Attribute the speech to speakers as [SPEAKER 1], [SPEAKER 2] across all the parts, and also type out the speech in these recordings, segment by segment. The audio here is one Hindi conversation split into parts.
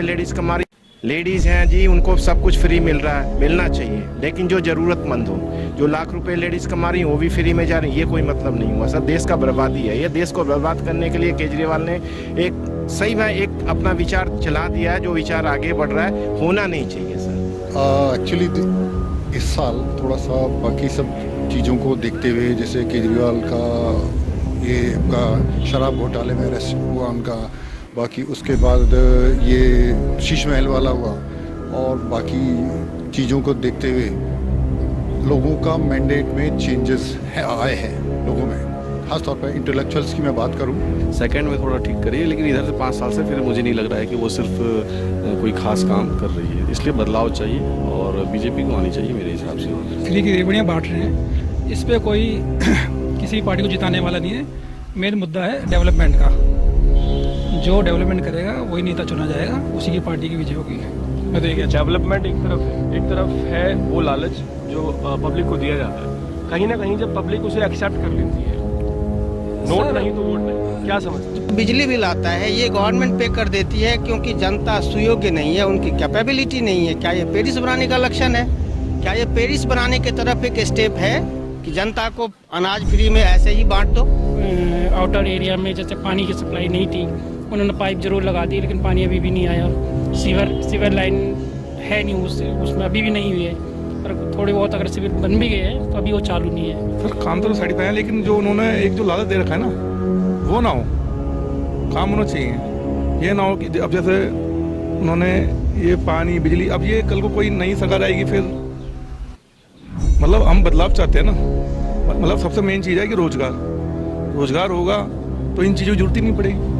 [SPEAKER 1] लेडीज कमा रही, लेडीज हैं जी, उनको सब कुछ फ्री मिल रहा है, मिलना चाहिए, लेकिन जो जरूरतमंद हो, जो लाख रुपए लेडीज कमा रही हैं वो भी फ्री में जा रही हैं, ये कोई मतलब नहीं हुआ सर। देश का बर्बादी है ये। देश को बर्बाद करने के लिए केजरीवाल ने एक सही में एक अपना विचार चला दिया है, जो विचार आगे बढ़ रहा है, होना नहीं चाहिए सर।
[SPEAKER 2] एक्चुअली इस साल थोड़ा सा बाकी सब चीज़ों को देखते हुए, जैसे केजरीवाल का ये का शराब घोटाले में अरेस्ट हुआ उनका, बाकी उसके बाद ये शीश महल वाला हुआ, और बाकी चीज़ों को देखते हुए लोगों का मैंडेट में चेंजेस आए हैं लोगों में, खासतौर पर इंटेलेक्चुअल्स की मैं बात करूं।
[SPEAKER 3] सेकंड में थोड़ा ठीक करिए, लेकिन इधर से 5 साल से फिर मुझे नहीं लग रहा है कि वो सिर्फ कोई खास काम कर रही है, इसलिए बदलाव चाहिए और बीजेपी को आनी चाहिए मेरे हिसाब से।
[SPEAKER 4] फ्री की रेवड़ियाँ बांट रहे हैं, इस पर कोई किसी पार्टी को जिताने वाला नहीं है। मेन मुद्दा है डेवलपमेंट का, जो डेवलपमेंट करेगा वही नेता चुना जाएगा, उसी की पार्टी की विजय होगी। मैं तो ये कहता हूं।
[SPEAKER 5] डेवलपमेंट एक तरफ है वो लालच जो पब्लिक को दिया जाता है, कहीं ना कहीं जब पब्लिक उसे एक्सेप्ट कर लेती है, नोट नहीं तो वोट नहीं, क्या समझते हैं?
[SPEAKER 6] बिजली बिल आता है ये गवर्नमेंट पे कर देती है, क्योंकि जनता सुयोग्य नहीं है, उनकी कैपेबिलिटी नहीं है। क्या ये पेरिस बनाने का लक्षण है? क्या ये पेरिस बनाने की तरफ एक स्टेप है कि जनता को अनाज फ्री में ऐसे ही बांट दो?
[SPEAKER 7] आउटर एरिया में जैसे पानी की सप्लाई नहीं थी, उन्होंने पाइप जरूर लगा दी, लेकिन पानी अभी भी नहीं आया। सीवर लाइन है नहीं, उसमें अभी भी नहीं हुई है, और थोड़े बहुत अगर सीवर बन भी गए हैं तो अभी वो चालू नहीं है।
[SPEAKER 8] सर काम तो साइड पे है, लेकिन जो उन्होंने एक जो लालच दे रखा है ना, वो ना हो, काम होना चाहिए। ये ना हो कि अब जैसे उन्होंने ये पानी बिजली, अब ये कल को कोई नई सरकार आएगी फिर, मतलब हम बदलाव चाहते हैं ना, मतलब सबसे मेन चीज़ है कि रोजगार होगा तो इन चीज़ों की जरूरत ही नहीं पड़ेगी।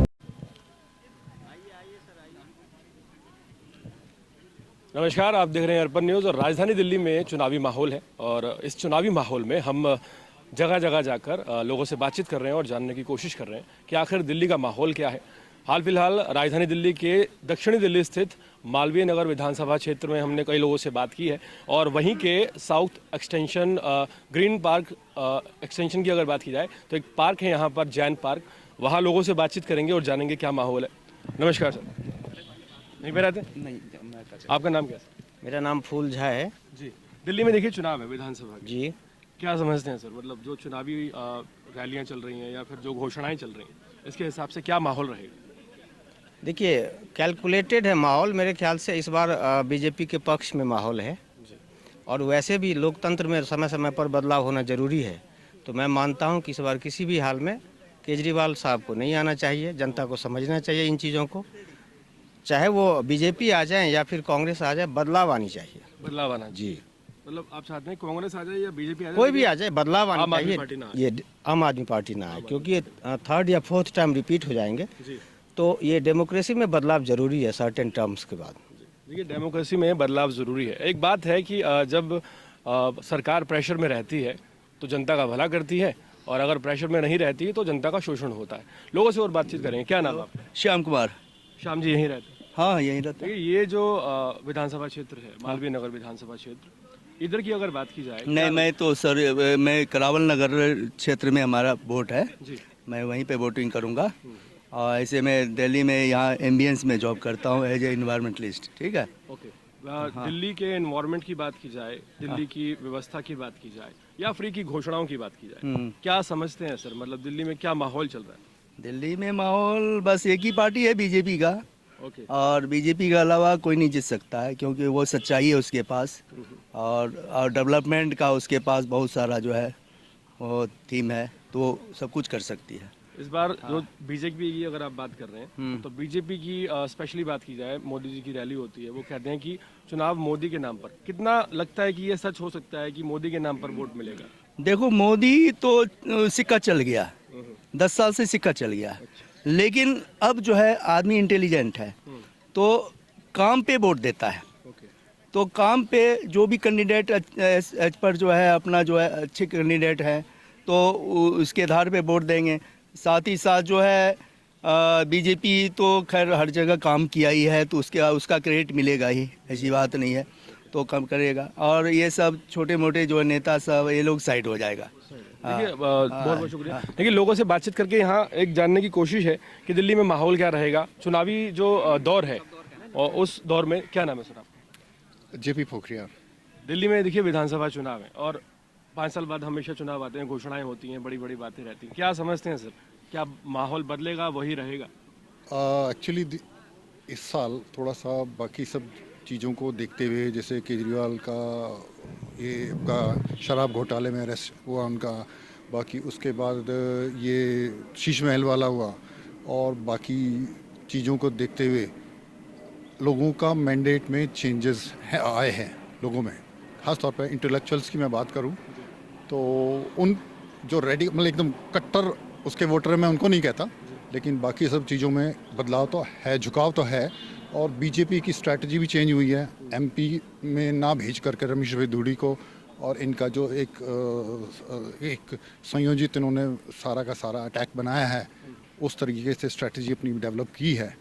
[SPEAKER 5] नमस्कार, आप देख रहे हैं अर्पण न्यूज़ और राजधानी दिल्ली में चुनावी माहौल है, और इस चुनावी माहौल में हम जगह जगह जाकर लोगों से बातचीत कर रहे हैं और जानने की कोशिश कर रहे हैं कि आखिर दिल्ली का माहौल क्या है। हाल फिलहाल राजधानी दिल्ली के दक्षिणी दिल्ली स्थित मालवीय नगर विधानसभा क्षेत्र में हमने कई लोगों से बात की है, और वहीं के south extension green park extension की अगर बात की जाए तो एक पार्क है यहाँ पर, जैन पार्क, वहाँ लोगों से बातचीत करेंगे और जानेंगे क्या माहौल है। नमस्कार सर। नहीं पे रहते?
[SPEAKER 6] नहीं।
[SPEAKER 5] आपका नाम क्या है?
[SPEAKER 6] मेरा नाम फूल झा है
[SPEAKER 5] जी। दिल्ली में देखिए चुनाव है विधानसभा के,
[SPEAKER 6] जी।
[SPEAKER 5] क्या समझते हैं सर, मतलब जो चुनावी रैलियां चल रही हैं या फिर जो घोषणाएं चल रही हैं, इसके हिसाब से क्या माहौल रहेगा?
[SPEAKER 6] देखिए, कैलकुलेटेड है माहौल, मेरे ख्याल से इस बार बीजेपी के पक्ष में माहौल है, और वैसे भी लोकतंत्र में समय समय पर बदलाव होना जरूरी है। तो मैं मानता हूं कि इस बार किसी भी हाल में केजरीवाल साहब को नहीं आना चाहिए, जनता को समझना चाहिए इन चीज़ों को, चाहे वो बीजेपी आ जाए या फिर कांग्रेस आ जाए, बदलाव आनी चाहिए।
[SPEAKER 5] बदलाव आना
[SPEAKER 6] जी।
[SPEAKER 5] मतलब आप चाहते हैं कांग्रेस आ जाए या बीजेपी आ जाए,
[SPEAKER 6] कोई भी आ जाए, बदलाव आना चाहिए।
[SPEAKER 5] पार्टी
[SPEAKER 6] ये आम आदमी पार्टी ना आए, क्योंकि ये 3rd या 4th टाइम रिपीट हो जाएंगे, तो ये डेमोक्रेसी में बदलाव जरूरी है सर्टेन टर्म्स के बाद।
[SPEAKER 5] देखिए, डेमोक्रेसी में बदलाव जरूरी है। एक बात है कि जब सरकार प्रेशर में रहती है तो जनता का भला करती है, और अगर प्रेशर में नहीं रहती है तो जनता का शोषण होता है। लोगों से और बातचीत करेंगे। क्या नाम आपका?
[SPEAKER 9] श्याम कुमार।
[SPEAKER 5] श्याम जी यहीं रहते हैं?
[SPEAKER 9] हाँ, यहीं रहते हैं।
[SPEAKER 5] ये जो विधानसभा क्षेत्र है, मालवीय नगर विधानसभा क्षेत्र, इधर की अगर बात की जाए।
[SPEAKER 9] नहीं, मैं तो सर मैं करावल नगर क्षेत्र में हमारा वोट है
[SPEAKER 5] जी।
[SPEAKER 9] मैं वहीं पे वोटिंग करूँगा, और ऐसे मैं दिल्ली में यहाँ एम्बियंस में जॉब करता हूँ एज ए इन्वायरमेंटलिस्ट। ठीक है,
[SPEAKER 5] ओके। दिल्ली के एनवायरनमेंट की बात की जाए, दिल्ली की व्यवस्था की बात की जाए, या फ्री की घोषणाओं की बात की जाए, क्या समझते हैं सर, मतलब दिल्ली में क्या माहौल चल रहा है?
[SPEAKER 9] दिल्ली में माहौल बस एक ही पार्टी है, बीजेपी का,
[SPEAKER 5] ओके।
[SPEAKER 9] और बीजेपी के अलावा कोई नहीं जीत सकता है, क्योंकि वो सच्चाई है उसके पास, और डेवलपमेंट का उसके पास बहुत सारा जो है वो थीम है, तो वो सब कुछ कर सकती है।
[SPEAKER 5] इस बार जो बीजेपी की अगर आप बात कर रहे हैं, तो बीजेपी की स्पेशली बात की जाए, मोदी जी की रैली होती है, वो कहते हैं कि चुनाव मोदी के नाम पर। कितना लगता है कि ये सच हो सकता है कि मोदी के नाम पर वोट मिलेगा?
[SPEAKER 9] देखो, मोदी तो सिक्का चल गया, 10 साल से सिक्का चल गया। लेकिन अब जो है आदमी इंटेलिजेंट है, तो काम पे वोट देता है। तो काम पे जो भी कैंडिडेट एज पर जो है अपना जो है अच्छे कैंडिडेट है, तो उसके आधार पे वोट देंगे। साथ ही साथ जो है बीजेपी तो खैर हर जगह काम किया ही है, तो उसका क्रेडिट मिलेगा ही, ऐसी बात नहीं है, तो कम करेगा। और ये सब छोटे मोटे जो नेता सब, ये लोग साइड हो जाएगा।
[SPEAKER 5] देखिए, बहुत बहुत शुक्रिया। देखिए, लोगों से बातचीत करके यहाँ एक जानने की कोशिश है कि दिल्ली में माहौल क्या रहेगा। चुनावी जो दौर है और उस दौर में क्या नाम है सर आपका?
[SPEAKER 2] जेपी पोखरियाल।
[SPEAKER 5] दिल्ली में देखिए विधानसभा चुनाव है और 5 साल बाद हमेशा चुनाव आते हैं, घोषणाएं होती हैं, बड़ी बड़ी बातें रहती हैं। क्या समझते हैं सर, क्या माहौल बदलेगा, वही रहेगा?
[SPEAKER 2] एक्चुअली इस साल थोड़ा सा बाकी सब चीज़ों को देखते हुए, जैसे केजरीवाल का ये आपका शराब घोटाले में अरेस्ट हुआ उनका, बाकी उसके बाद ये शीश महल वाला हुआ, और बाकी चीज़ों को देखते हुए लोगों का मैंडेट में चेंजेस आए हैं लोगों में। ख़ास तौर पर इंटेलेक्चुअल्स की मैं बात करूं तो उन जो रेडी मतलब एकदम कट्टर उसके वोटर मैं उनको नहीं कहता, लेकिन बाकी सब चीज़ों में बदलाव तो है, झुकाव तो है। और बीजेपी की स्ट्रैटेजी भी चेंज हुई है, एमपी में ना भेज करके रमेश धूड़ी को, और इनका जो एक संयोजित इन्होंने सारा का सारा अटैक बनाया है, उस तरीके से स्ट्रैटेजी अपनी डेवलप की है।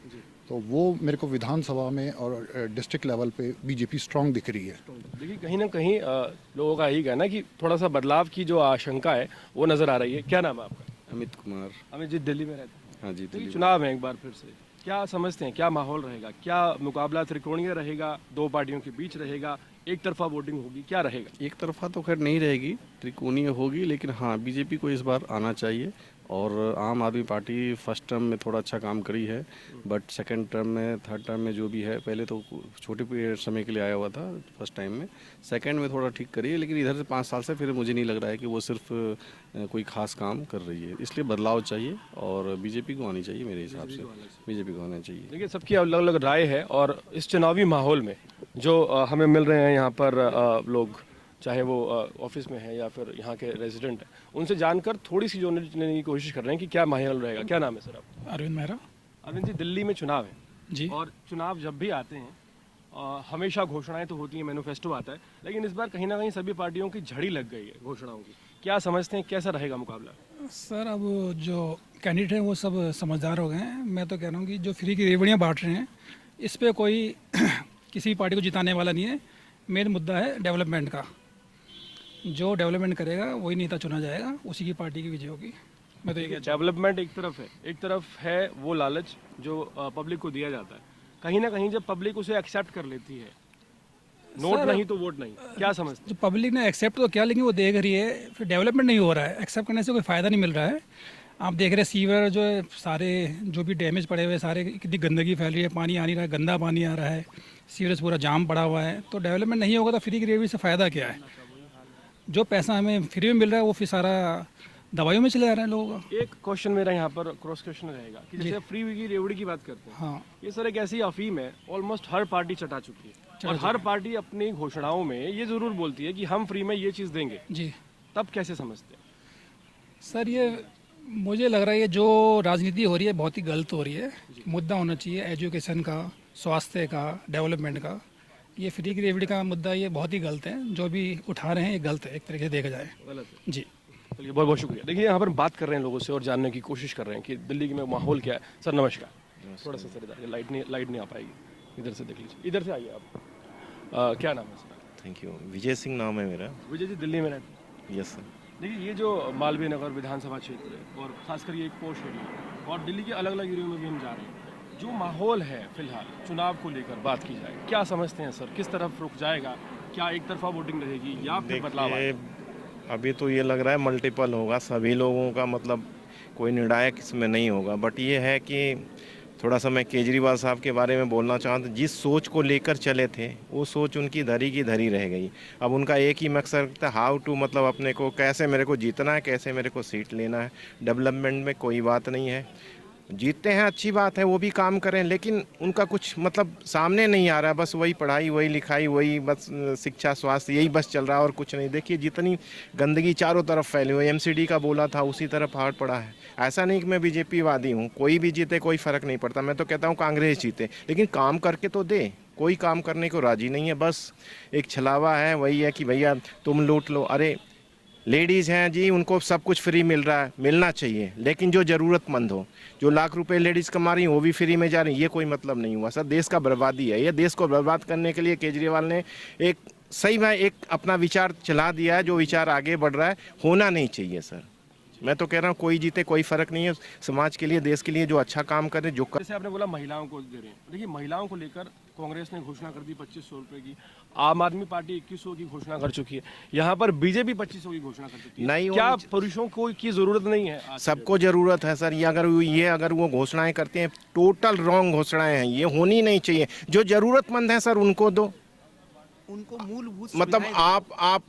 [SPEAKER 2] तो वो मेरे को विधानसभा में और डिस्ट्रिक्ट लेवल पे बीजेपी स्ट्रांग दिख रही है।
[SPEAKER 5] देखिए कहीं ना कहीं लोगों का यही कहना है कि थोड़ा सा बदलाव की जो आशंका है वो नज़र आ रही है। क्या नाम है आपका?
[SPEAKER 3] अमित कुमार।
[SPEAKER 5] अमित जी दिल्ली में रहते हैं।
[SPEAKER 3] हाँ जी, दिल्ली।
[SPEAKER 5] चुनाव है एक बार फिर से, क्या समझते हैं, क्या माहौल रहेगा? क्या मुकाबला त्रिकोणीय रहेगा, दो पार्टियों के बीच रहेगा, एक तरफा वोटिंग होगी, क्या रहेगा?
[SPEAKER 3] एक तरफा तो खैर नहीं रहेगी, त्रिकोणीय होगी, लेकिन हाँ बीजेपी को इस बार आना चाहिए। और आम आदमी पार्टी फर्स्ट टर्म में थोड़ा अच्छा काम करी है, बट सेकंड टर्म में, थर्ड टर्म में जो भी है, पहले तो छोटे पीरियड समय के लिए आया हुआ था फर्स्ट टाइम में, सेकंड में थोड़ा ठीक करी है, लेकिन इधर से 5 साल से फिर मुझे नहीं लग रहा है कि वो सिर्फ कोई खास काम कर रही है। इसलिए बदलाव चाहिए और बीजेपी को आनी चाहिए मेरे हिसाब से, बीजेपी को आना चाहिए।
[SPEAKER 5] देखिए सबकी अलग अलग राय है, और इस चुनावी माहौल में जो हमें मिल रहे हैं यहाँ पर लोग, चाहे वो ऑफिस में है या फिर यहाँ के रेजिडेंट हैं, उनसे जानकर थोड़ी सी जो लेने की कोशिश कर रहे हैं कि क्या माहौल रहेगा। क्या नाम है सर आप?
[SPEAKER 4] अरविंद मेहरा।
[SPEAKER 5] अरविंद जी, दिल्ली में चुनाव है
[SPEAKER 4] जी।
[SPEAKER 5] और चुनाव जब भी आते हैं हमेशा घोषणाएं तो होती हैं, मैनिफेस्टो आता है, लेकिन इस बार कहीं ना कहीं सभी पार्टियों की झड़ी लग गई है घोषणाओं की। क्या समझते हैं, कैसा रहेगा मुकाबला?
[SPEAKER 4] सर अब जो कैंडिडेट हैं वो सब समझदार हो गए हैं। मैं तो कह रहा हूँ कि जो फ्री की रेवड़ियाँ बांट रहे हैं, इस पर कोई किसी पार्टी को जिताने वाला नहीं है। मेन मुद्दा है डेवलपमेंट का। जो डेवलपमेंट करेगा वही नेता चुना जाएगा, उसी की पार्टी की विजय होगी। मैं तो ये कहता हूँ।
[SPEAKER 5] डेवलपमेंट एक तरफ है वो लालच जो पब्लिक को दिया जाता है, कहीं ना कहीं जब पब्लिक उसे एक्सेप्ट कर लेती है, नोट नहीं तो वोट नहीं, क्या समझते?
[SPEAKER 4] जो पब्लिक ने एक्सेप्ट तो किया, लेकिन वो देख रही है, फिर डेवलपमेंट नहीं हो रहा है। एक्सेप्ट करने से कोई फ़ायदा नहीं मिल रहा है। आप देख रहे हैं सीवर जो है, सारे जो भी डैमेज पड़े हुए, सारे कितनी गंदगी फैल रही है, पानी आ नहीं रहा है, गंदा पानी आ रहा है, सीवरेज पूरा जाम पड़ा हुआ है। तो डेवलपमेंट नहीं होगा तो फ्री की रेवड़ी से फ़ायदा क्या है? जो पैसा हमें फ्री में मिल रहा है वो फिर सारा दवाइयों में चले जा रहे हैं लोगों का।
[SPEAKER 5] एक क्वेश्चन मेरा यहाँ पर क्रॉस क्वेश्चन रहेगा कि जैसे फ्री की रेवड़ी की बात करते हैं,
[SPEAKER 4] हाँ,
[SPEAKER 5] ये सर एक ऐसी अफीम है ऑलमोस्ट हर पार्टी चटा चुकी है, और हर पार्टी अपनी घोषणाओं में ये जरूर बोलती है कि हम फ्री में ये चीज़ देंगे
[SPEAKER 4] जी।
[SPEAKER 5] तब कैसे समझते हैं
[SPEAKER 4] सर ये मुझे लग रहा है ये जो राजनीति हो रही है बहुत ही गलत हो रही है। मुद्दा होना चाहिए एजुकेशन का, स्वास्थ्य का, डेवलपमेंट का। ये फ्री की रेवड़ी का मुद्दा ये बहुत ही गलत है। जो भी उठा रहे हैं ये गलत है, एक तरीके से देखा जाए।
[SPEAKER 5] गलत है?
[SPEAKER 4] जी
[SPEAKER 5] चलिए बहुत बहुत शुक्रिया। देखिए यहाँ पर बात कर रहे हैं लोगों से और जानने की कोशिश कर रहे हैं कि दिल्ली में माहौल क्या है। सर नमस्कार। थोड़ा सा सर लाइट नहीं आ पाएगी, इधर से देख लीजिए, इधर से आइए आप। क्या नाम है sir?
[SPEAKER 1] Thank you. Vijay Singh नाम है मेरा।
[SPEAKER 5] विजय जी दिल्ली में रहते हैं?
[SPEAKER 1] Yes sir.
[SPEAKER 5] देखिए ये जो मालवीय नगर विधानसभा क्षेत्र है और खासकर ये एक पोस्ट एरिया है और दिल्ली के अलग अलग एरियो में भी हम जा रहे हैं, जो माहौल है फिलहाल चुनाव को लेकर बात की जाए, क्या समझते हैं सर, किस तरफ रुक जाएगा? क्या एक तरफा वोटिंग रहेगी या फिर बदलाव आएगा?
[SPEAKER 1] अभी तो ये लग रहा है मल्टीपल होगा, सभी लोगों का मतलब कोई निर्णायक इसमें नहीं होगा। बट ये है कि थोड़ा सा मैं केजरीवाल साहब के बारे में बोलना चाहता हूँ। जिस सोच को लेकर चले थे वो सोच उनकी धरी की धरी रह गई। अब उनका एक ही मकसद था, हाउ टू, मतलब अपने को कैसे मेरे को जीतना है, कैसे मेरे को सीट लेना है। डेवलपमेंट में कोई बात नहीं है, जीतते हैं अच्छी बात है, वो भी काम करें, लेकिन उनका कुछ मतलब सामने नहीं आ रहा है। बस वही पढ़ाई, वही लिखाई, वही बस शिक्षा, स्वास्थ्य, यही बस चल रहा है और कुछ नहीं। देखिए जितनी गंदगी चारों तरफ फैली हुई, एमसीडी का बोला था उसी तरफ हाथ पड़ा है। ऐसा नहीं कि मैं बीजेपी वादी हूँ, कोई भी जीते कोई फ़र्क नहीं पड़ता। मैं तो कहता हूँ कांग्रेस जीते, लेकिन काम करके तो दे। कोई काम करने को राजी नहीं है, बस एक छलावा है, वही है कि भैया तुम लूट लो। अरे लेडीज़ हैं जी, उनको सब कुछ फ्री मिल रहा है, मिलना चाहिए, लेकिन जो ज़रूरतमंद हो, जो लाख रुपए लेडीज़ कमा रही हैं वो भी फ्री में जा रही हैं, ये कोई मतलब नहीं हुआ सर। देश का बर्बादी है ये। देश को बर्बाद करने के लिए केजरीवाल ने एक सही में एक अपना विचार चला दिया है, जो विचार आगे बढ़ रहा है, होना नहीं चाहिए सर। मैं तो कह रहा हूँ कोई जीते कोई फर्क नहीं है, समाज के लिए देश के लिए जो अच्छा काम करे जो कर...
[SPEAKER 5] जैसे आपने बोला महिलाओं को दे रहे हैं, देखिए महिलाओं को लेकर कांग्रेस ने घोषणा कर दी 2500 रुपए की, आम आदमी पार्टी 2100 की घोषणा कर चुकी है, यहाँ पर बीजेपी 2500 की घोषणा कर चुकी है।
[SPEAKER 1] नहीं,
[SPEAKER 5] क्या पुरुषों को की जरूरत नहीं है?
[SPEAKER 1] सबको जरूरत है सर। ये अगर वो घोषणाएं करते हैं टोटल रॉन्ग घोषणाएं हैं, ये होनी नहीं चाहिए। जो जरूरतमंद है सर उनको दो,
[SPEAKER 9] उनको मूलभूत
[SPEAKER 1] मतलब आप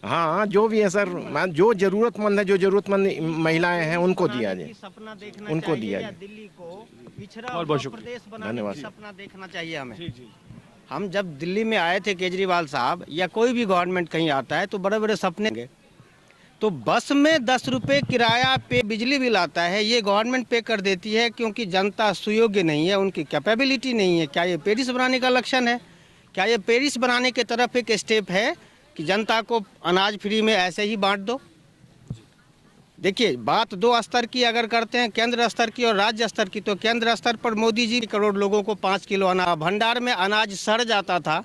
[SPEAKER 1] हाँ जो भी है सर, जो जरूरतमंद है, जो जरूरतमंद महिलाएं हैं उनको दिया जाए,
[SPEAKER 6] सपना देखना
[SPEAKER 1] उनको
[SPEAKER 6] चाहिए
[SPEAKER 1] दिया
[SPEAKER 6] या
[SPEAKER 1] जाए।
[SPEAKER 6] दिल्ली को पिछड़ा
[SPEAKER 5] बहुत
[SPEAKER 6] हुआ
[SPEAKER 5] शुक्रिया।
[SPEAKER 6] प्रदेश बनाने
[SPEAKER 1] धन्यवाद।
[SPEAKER 6] का सपना देखना चाहिए हमें।
[SPEAKER 5] जी जी।
[SPEAKER 6] हम जब दिल्ली में आए थे केजरीवाल साहब या कोई भी गवर्नमेंट कहीं आता है तो बड़े बड़े सपने, तो बस में 10 रुपये किराया पे बिजली बिल आता है, ये गवर्नमेंट पे कर देती है क्योंकि जनता सुयोग्य नहीं है, उनकी कैपेबिलिटी नहीं है। क्या ये पेरिस बनाने का लक्षण है? क्या ये पेरिस बनाने के तरफ एक स्टेप है कि जनता को अनाज फ्री में ऐसे ही बांट दो? देखिए, बात दो स्तर की अगर करते हैं, केंद्र स्तर की और राज्य स्तर की, तो केंद्र स्तर पर मोदी जी करोड़ लोगों को 5 किलो अनाज, भंडार में अनाज सड़ जाता था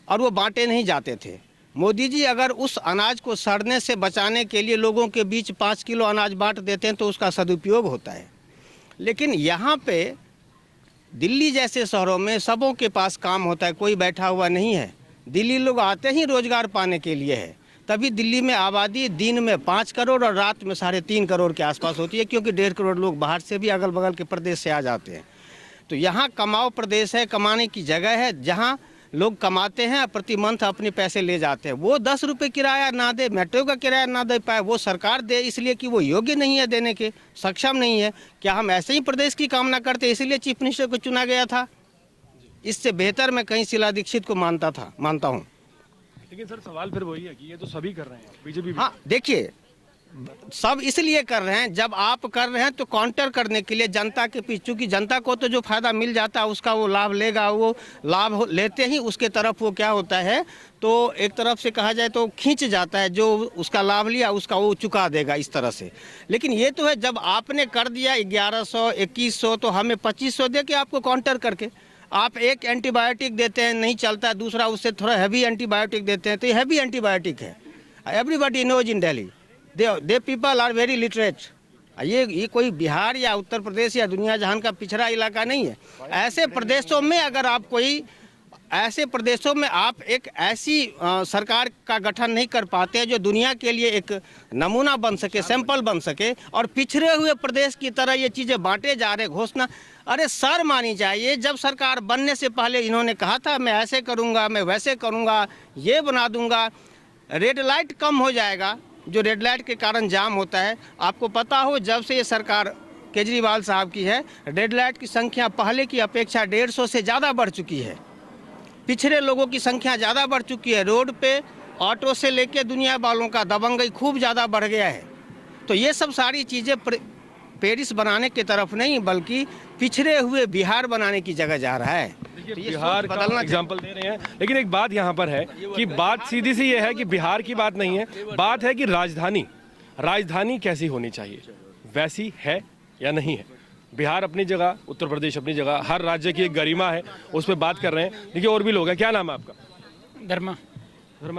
[SPEAKER 6] और वो बांटे नहीं जाते थे। मोदी जी अगर उस अनाज को सड़ने से बचाने के लिए लोगों के बीच 5 किलो अनाज बांट देते हैं तो उसका सदुपयोग होता है। लेकिन यहाँ पे दिल्ली जैसे शहरों में सबों के पास काम होता है, कोई बैठा हुआ नहीं है। दिल्ली लोग आते ही रोजगार पाने के लिए है, तभी दिल्ली में आबादी दिन में 5 करोड़ और रात में 3.5 करोड़ के आसपास होती है, क्योंकि 1.5 करोड़ लोग बाहर से भी अगल बगल के प्रदेश से आ जाते हैं। तो यहाँ कमाओ प्रदेश है, कमाने की जगह है, जहाँ लोग कमाते हैं, प्रति मंथ अपने पैसे ले जाते हैं। वो 10 रुपये किराया ना दे, मेट्रो का किराया ना दे पाए, वो सरकार दे इसलिए कि वो योग्य नहीं है देने के, सक्षम नहीं है। क्या हम ऐसे ही प्रदेश की कामना करते इसलिए चीफ मिनिस्टर को चुना गया था? इससे बेहतर मैं कहीं शीला दीक्षित को मानता हूँ।
[SPEAKER 5] लेकिन सर सवाल फिर वही है कि ये तो सभी कर रहे हैं, बीजेपी भी।
[SPEAKER 6] हाँ देखिए, सब इसलिए कर रहे हैं, जब आप कर रहे हैं तो काउंटर करने के लिए जनता के पीछे, चूंकि जनता को तो जो फायदा मिल जाता है उसका वो लाभ लेगा, वो लाभ लेते ही उसके तरफ वो क्या होता है, तो एक तरफ से कहा जाए तो खींच जाता है, जो उसका लाभ लिया उसका वो चुका देगा इस तरह से। लेकिन ये तो है, जब आपने कर दिया 1100 2100 तो हमें 2500 दे के आपको काउंटर करके, आप एक एंटीबायोटिक देते हैं नहीं चलता है, दूसरा उससे थोड़ा हैवी एंटीबायोटिक देते हैं, तो ये हैवी एंटीबायोटिक है। Everybody knows in Delhi, they people are very literate. ये कोई बिहार या उत्तर प्रदेश या दुनिया जहान का पिछड़ा इलाका नहीं है। ऐसे प्रदेशों में अगर आप एक ऐसी सरकार का गठन नहीं कर पाते जो दुनिया के लिए एक नमूना बन सके, सैंपल बन सके, और पिछड़े हुए प्रदेश की तरह ये चीज़ें बांटे जा रहे, घोषणा, अरे सर मानी चाहिए। जब सरकार बनने से पहले इन्होंने कहा था मैं ऐसे करूँगा, मैं वैसे करूँगा, ये बना दूँगा, रेड लाइट कम हो जाएगा, जो रेड लाइट के कारण जाम होता है। आपको पता हो, जब से ये सरकार केजरीवाल साहब की है, रेड लाइट की संख्या पहले की अपेक्षा 150 से ज़्यादा बढ़ चुकी है। पिछड़े लोगों की संख्या ज़्यादा बढ़ चुकी है। रोड पे ऑटो से लेके दुनिया वालों का दबंगई खूब ज़्यादा बढ़ गया है। तो ये सब सारी चीज़ें पेरिस बनाने की तरफ नहीं, बल्कि पिछड़े हुए बिहार बनाने की जगह जा रहा है।
[SPEAKER 5] देखिए, बिहार का एग्जाम्पल दे रहे हैं, लेकिन एक बात यहाँ पर है कि बात सीधी सी ये है कि बिहार की बात नहीं है, बात है कि राजधानी कैसी होनी चाहिए, वैसी है या नहीं है। बिहार अपनी जगह, उत्तर प्रदेश अपनी जगह, हर राज्य की एक गरिमा है, उस पर बात कर रहे हैं। देखिए और भी लोग हैं। क्या नाम है आपका? धर्मा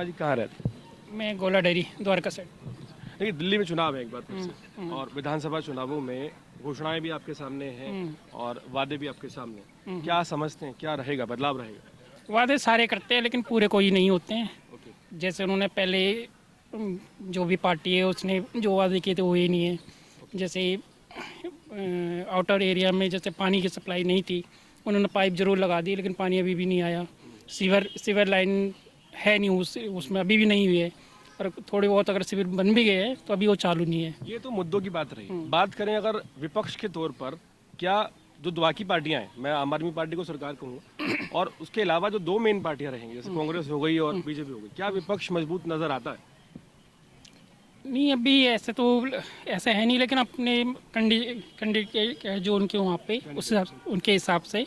[SPEAKER 5] जी, कहाँ रहते हैं?
[SPEAKER 7] मैं गोला डेयरी, द्वारका साइड।
[SPEAKER 5] देखिए, दिल्ली में चुनाव है एक बार फिर से, और विधानसभा चुनावों में घोषणाएं भी आपके सामने हैं और वादे भी आपके सामने। क्या समझते हैं, क्या रहेगा, बदलाव रहेगा?
[SPEAKER 7] वादे सारे करते हैं लेकिन पूरे कोई नहीं होते हैं। जैसे उन्होंने पहले जो भी पार्टी है उसने जो वादे किए थे वो ही नहीं है। जैसे आउटर एरिया में जैसे पानी की सप्लाई नहीं थी, उन्होंने पाइप जरूर लगा दी लेकिन पानी अभी भी नहीं आया। सीवर लाइन है नहीं, उसमें अभी भी नहीं हुई है, और थोड़े बहुत अगर शिविर बन भी गए हैं तो अभी वो चालू नहीं है।
[SPEAKER 5] ये तो मुद्दों की बात रही। बात करें अगर विपक्ष के तौर पर, क्या जो बाकी पार्टियां हैं, मैं आम आदमी पार्टी को सरकार कहूँगा, और उसके अलावा जो 2 मेन पार्टियां रहेंगी, जैसे कांग्रेस हो गई और बीजेपी हो गई, क्या विपक्ष मजबूत नजर आता है?
[SPEAKER 7] नहीं, अभी ऐसे तो ऐसा है नहीं, लेकिन अपने कैंडिडेट जो उनके वहाँ पे उनके हिसाब से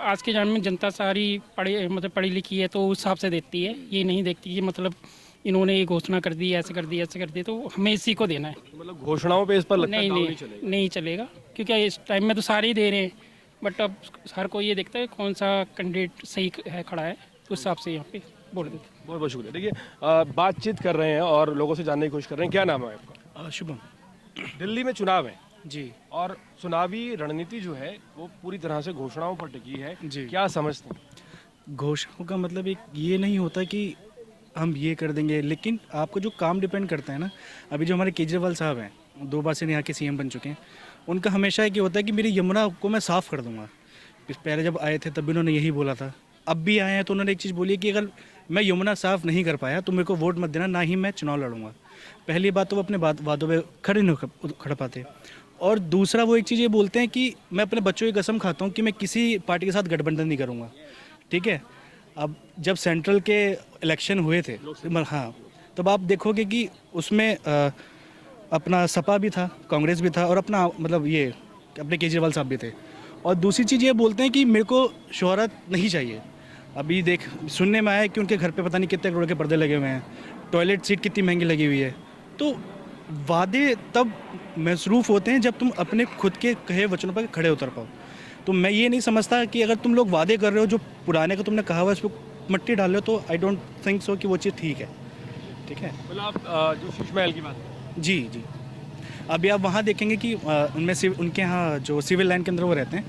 [SPEAKER 7] आज के ज़माने में जनता सारी पढ़ी लिखी है, तो उस हिसाब से देती है। ये नहीं देखती कि मतलब इन्होंने ये घोषणा कर दी, ऐसे कर दी, तो हमें इसी को देना है।
[SPEAKER 5] मतलब घोषणाओं पे इस पर लगता है
[SPEAKER 7] नहीं चलेगा, क्योंकि इस टाइम में तो सारे ही दे रहे हैं, बट अब हर कोई ये देखता है कौन सा कैंडिडेट सही है, खड़ा है, उस हिसाब से यहाँ पे
[SPEAKER 4] बोल देते।
[SPEAKER 5] बहुत बहुत शुक्रिया। देखिए बातचीत कर रहे हैं और लोगों से जानने की कोशिश कर रहे हैं। क्या नाम है आपका?
[SPEAKER 4] शुभम
[SPEAKER 5] दिल्ली में चुनाव है
[SPEAKER 4] जी।
[SPEAKER 5] और चुनावी रणनीति जो है वो पूरी तरह से घोषणाओं पर टिकी है
[SPEAKER 4] जी।
[SPEAKER 5] क्या समझते हैं?
[SPEAKER 10] घोषणाओं का मतलब एक ये नहीं होता कि हम ये कर देंगे, लेकिन आपको जो काम डिपेंड करता है ना, अभी जो हमारे केजरीवाल साहब हैं, 2 बार से यहाँ के सीएम बन चुके हैं, उनका हमेशा एक ये होता है कि मेरी यमुना को मैं साफ़ कर दूंगा। पहले जब आए थे तब भी उन्होंने यही बोला था, अब भी आए हैं तो उन्होंने एक चीज़ बोली है कि अगर मैं यमुना साफ़ नहीं कर पाया तो मेरे को वोट मत देना, ना ही मैं चुनाव लड़ूंगा। पहली बात तो वो अपने वादों पे खड़े नहीं खड़ पाते, और दूसरा वो एक चीज़ ये बोलते हैं कि मैं अपने बच्चों की कसम खाता हूँ कि मैं किसी पार्टी के साथ गठबंधन नहीं करूँगा। ठीक है, अब जब सेंट्रल के इलेक्शन हुए थे, हाँ, तब आप देखोगे कि उसमें अपना सपा भी था, कांग्रेस भी था, और अपना मतलब ये अपने केजरीवाल साहब भी थे। और दूसरी चीज़ ये बोलते हैं कि मेरे को शोहरत नहीं चाहिए। अभी सुनने में आया है कि उनके घर पे पता नहीं कितने करोड़ के पर्दे लगे हुए हैं, टॉयलेट सीट कितनी महंगी लगी हुई है। तो वादे तब मसरूफ़ होते हैं जब तुम अपने खुद के कहे वचनों पर खड़े उतर पाओ। तो मैं ये नहीं समझता कि अगर तुम लोग वादे कर रहे हो जो पुराने का तुमने कहा हुआ इस पर मट्टी डाल रहे हो, तो आई डोंट थिंक सो कि वो चीज़ ठीक है। ठीक है,
[SPEAKER 5] मतलब आप जो शीश महल की बात करें।
[SPEAKER 10] जी जी। अभी आप वहाँ देखेंगे कि उनमें उनके यहाँ जो सिविल लाइन के अंदर वो रहते हैं,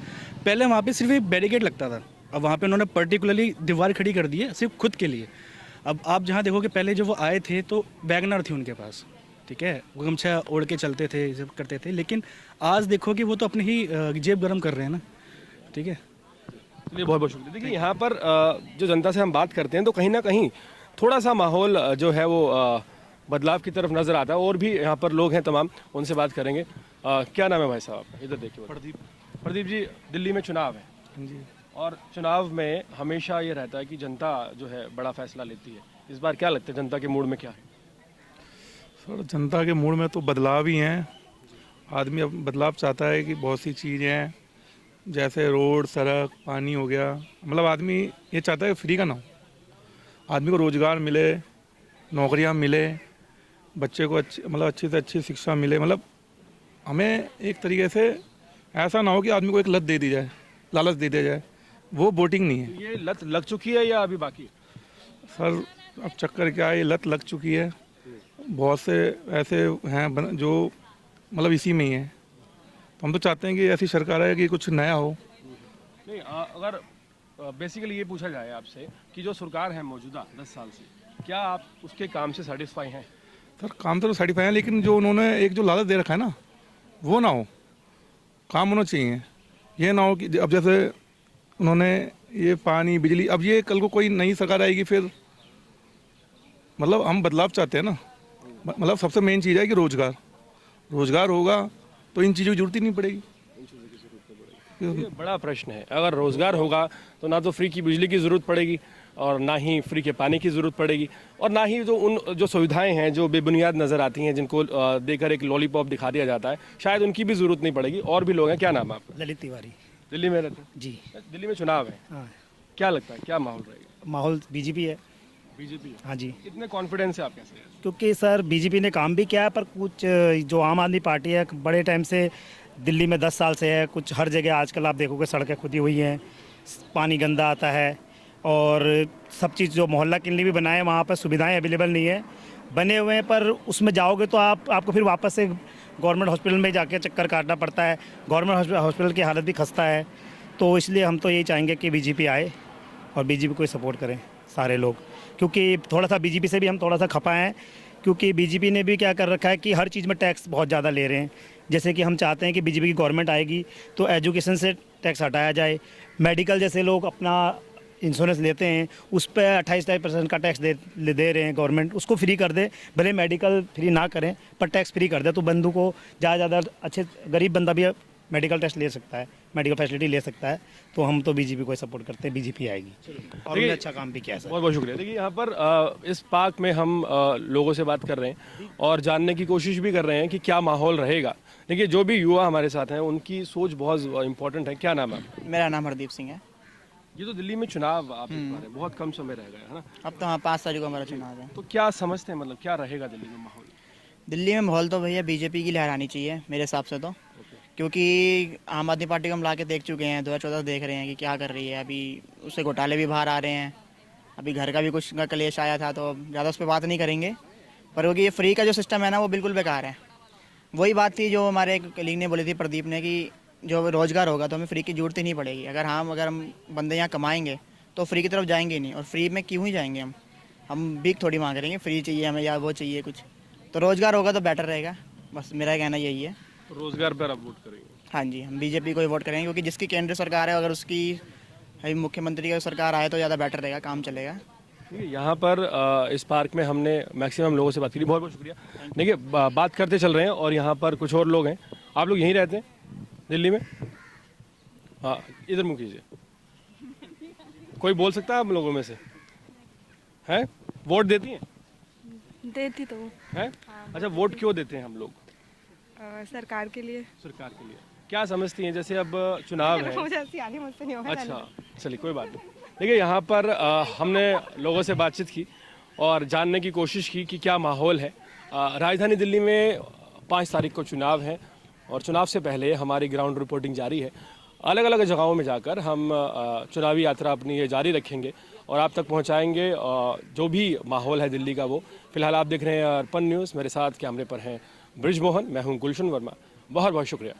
[SPEAKER 10] पहले वहाँ पे सिर्फ एक बैरिकेड लगता था, अब वहाँ पे उन्होंने पर्टिकुलरली दीवार खड़ी कर दी है सिर्फ खुद के लिए। अब आप जहाँ देखोगे पहले जब वो आए थे तो वैगनर थी उनके पास, ठीक है, वो गमछा ओढ़ के चलते थे, ये सब करते थे, लेकिन आज देखो कि वो तो अपनी ही जेब गर्म कर रहे हैं ना। ठीक है,
[SPEAKER 5] चलिए बहुत बहुत शुक्रिया। देखिए यहाँ पर जो जनता से हम बात करते हैं तो कहीं ना कहीं थोड़ा सा माहौल जो है वो बदलाव की तरफ नजर आता है। और भी यहाँ पर लोग हैं तमाम, उनसे बात करेंगे। क्या नाम है भाई साहब? इधर देखिए। प्रदीप जी, दिल्ली में चुनाव है
[SPEAKER 8] जी।
[SPEAKER 5] और चुनाव में हमेशा ये रहता है कि जनता जो है बड़ा फैसला लेती है। इस बार क्या लगता है जनता के मूड में क्या है?
[SPEAKER 8] सर जनता के मूड में तो बदलाव ही हैं। आदमी अब बदलाव चाहता है कि बहुत सी चीज़ें हैं, जैसे रोड, सड़क, पानी हो गया, मतलब आदमी ये चाहता है फ्री का ना हो, आदमी को रोज़गार मिले, नौकरियां मिले, बच्चे को अच्छी से अच्छी शिक्षा मिले। मतलब हमें एक तरीके से ऐसा ना हो कि आदमी को एक लत दे दी जाए, लालच दे दिया जाए, वो वोटिंग नहीं है।
[SPEAKER 5] ये लत लग चुकी है या अभी बाकी?
[SPEAKER 8] सर अब चक्कर क्या है, ये लत लग चुकी है। बहुत से ऐसे हैं जो मतलब इसी में ही है। तो हम तो चाहते हैं कि ऐसी सरकार है कि कुछ नया हो।
[SPEAKER 5] नहीं, अगर बेसिकली ये पूछा जाए आपसे कि जो सरकार है मौजूदा 10 साल से, क्या आप उसके काम से सेटिस्फाई हैं?
[SPEAKER 8] सर काम तो सेटिस्फाई है, लेकिन जो उन्होंने एक जो लालच दे रखा है ना, वो ना हो। काम होना चाहिए, ये ना हो कि अब जैसे उन्होंने ये पानी, बिजली, अब ये कल को कोई नई सरकार आएगी फिर, मतलब हम बदलाव चाहते हैं ना। मतलब सबसे मेन चीज़ है कि रोजगार होगा तो इन चीज़ों की जरूरत ही नहीं पड़ेगी।
[SPEAKER 5] ये बड़ा प्रश्न है। अगर रोजगार होगा तो ना तो फ्री की बिजली की ज़रूरत पड़ेगी और ना ही फ्री के पानी की ज़रूरत पड़ेगी, और ना ही जो सुविधाएं हैं जो बेबुनियाद नज़र आती हैं, जिनको देकर एक लॉलीपॉप दिखा दिया जाता है, शायद उनकी भी ज़रूरत नहीं पड़ेगी। और भी लोग हैं। क्या नाम है आपका?
[SPEAKER 10] ललित तिवारी
[SPEAKER 5] दिल्ली में रहते हैं?
[SPEAKER 10] जी।
[SPEAKER 5] दिल्ली में चुनाव है,
[SPEAKER 10] हाँ,
[SPEAKER 5] क्या लगता है क्या माहौल रहेगा?
[SPEAKER 10] माहौल बीजेपी है।
[SPEAKER 5] बीजेपी?
[SPEAKER 10] हाँ जी,
[SPEAKER 5] कितने कॉन्फिडेंस है आप कैसे?
[SPEAKER 10] क्योंकि सर बीजेपी ने काम भी किया है, पर कुछ जो आम आदमी पार्टी है बड़े टाइम से दिल्ली में 10 साल से है, कुछ हर जगह आजकल आप देखोगे सड़कें खुदी हुई हैं, पानी गंदा आता है, और सब चीज़ जो मोहल्ला क्लिनिक भी बनाए वहाँ पर सुविधाएं अवेलेबल नहीं है, बने हुए हैं, पर उसमें जाओगे तो आपको फिर वापस से गवर्नमेंट हॉस्पिटल में जाके चक्कर काटना पड़ता है। गवर्नमेंट हॉस्पिटल की हालत भी खस्ता है। तो इसलिए हम तो यही चाहेंगे कि बीजेपी आए और बीजेपी को सपोर्ट करें सारे लोग, क्योंकि थोड़ा सा बीजेपी से भी हम थोड़ा सा खपा हैं, क्योंकि बीजेपी ने भी क्या कर रखा है कि हर चीज़ में टैक्स बहुत ज़्यादा ले रहे हैं। जैसे कि हम चाहते हैं कि बीजेपी की गवर्नमेंट आएगी तो एजुकेशन से टैक्स हटाया जाए, मेडिकल जैसे लोग अपना इंश्योरेंस लेते हैं उस पर 28% का टैक्स दे रहे हैं गवर्नमेंट, उसको फ्री कर दे। भले मेडिकल फ्री ना करें पर टैक्स फ्री कर दे, तो बंदू को ज़्यादा अच्छे गरीब बंदा भी मेडिकल टेस्ट ले सकता है, मेडिकल फैसिलिटी ले सकता है। तो हम तो बीजेपी को सपोर्ट करते हैं, बीजेपी आएगी और उन्होंने अच्छा काम भी किया है।
[SPEAKER 5] बहुत बहुत शुक्रिया। देखिए यहाँ पर इस पार्क में हम लोगों से बात कर रहे हैं और जानने की कोशिश भी कर रहे हैं कि क्या माहौल रहेगा। देखिए जो भी युवा हमारे साथ हैं उनकी सोच बहुत इंपॉर्टेंट है। क्या नाम है आपका?
[SPEAKER 11] मेरा नाम हरदीप सिंह है।
[SPEAKER 5] ये तो दिल्ली में चुनाव आप इस बार है, बहुत कम समय रह गया है ना?
[SPEAKER 11] अब तो हाँ 5 तारीख को हमारा चुनाव है।
[SPEAKER 5] तो क्या समझते हैं, मतलब क्या रहेगा दिल्ली में माहौल?
[SPEAKER 11] दिल्ली में माहौल तो भैया बीजेपी की लहर आनी चाहिए मेरे हिसाब से तो, क्योंकि आम आदमी पार्टी को हम ला के देख चुके हैं, 2014 देख रहे हैं कि क्या कर रही है। अभी उससे घोटाले भी बाहर आ रहे हैं, अभी घर का भी कुछ का क्लेश आया था, तो ज़्यादा उस पर बात नहीं करेंगे। पर क्योंकि ये फ्री का जो सिस्टम है ना, वो बिल्कुल बेकार है। वही बात थी जो हमारे एक कलीग ने बोली थी, प्रदीप ने, कि जो रोज़गार होगा तो हमें फ्री की जरूरत ही नहीं पड़ेगी। अगर हम बंदे यहाँ कमाएंगे तो फ्री की तरफ जाएंगे नहीं, और फ्री में क्यों ही जाएंगे हम भीख थोड़ी मांग करेंगे, फ्री चाहिए हमें या वो चाहिए कुछ। तो रोज़गार होगा तो बेटर रहेगा, बस मेरा कहना यही है।
[SPEAKER 5] रोजगार पर आप वोट करेंगे?
[SPEAKER 11] हाँ जी, हम बीजेपी को ही वोट करेंगे, क्योंकि जिसकी केंद्र सरकार है, अगर उसकी मुख्यमंत्री का सरकार आए तो ज़्यादा बेटर रहेगा, काम चलेगा।
[SPEAKER 5] यहाँ पर इस पार्क में हमने मैक्सिमम लोगों से बात की। बहुत बहुत शुक्रिया। देखिए, बात करते चल रहे हैं और यहाँ पर कुछ और लोग हैं। आप लोग यहीं रहते हैं दिल्ली में? हाँ, इधर मुँह कीजिए। कोई बोल सकता है आप लोगों में से? हैं? वोट देती हैं?
[SPEAKER 12] देती तो
[SPEAKER 5] हैं? अच्छा, वोट क्यों देते हैं हम लोग?
[SPEAKER 12] सरकार के लिए।
[SPEAKER 5] सरकार के लिए क्या समझती हैं? जैसे अब चुनाव है।
[SPEAKER 12] मुझसे नहीं होगा।
[SPEAKER 5] अच्छा, चलिए कोई बात नहीं। देखिए, यहाँ पर हमने लोगों से बातचीत की और जानने की कोशिश की कि क्या माहौल है। राजधानी दिल्ली में 5 तारीख को चुनाव है और चुनाव से पहले हमारी ग्राउंड रिपोर्टिंग जारी है। अलग अलग जगहों में जाकर हम चुनावी यात्रा अपनी ये जारी रखेंगे और आप तक पहुँचाएंगे जो भी माहौल है दिल्ली का वो। फिलहाल आप देख रहे हैं अर्पण न्यूज़। मेरे साथ कैमरे पर हैं ब्रिजमोहन, मैं हूँ गुलशन वर्मा। बहुत बहुत शुक्रिया।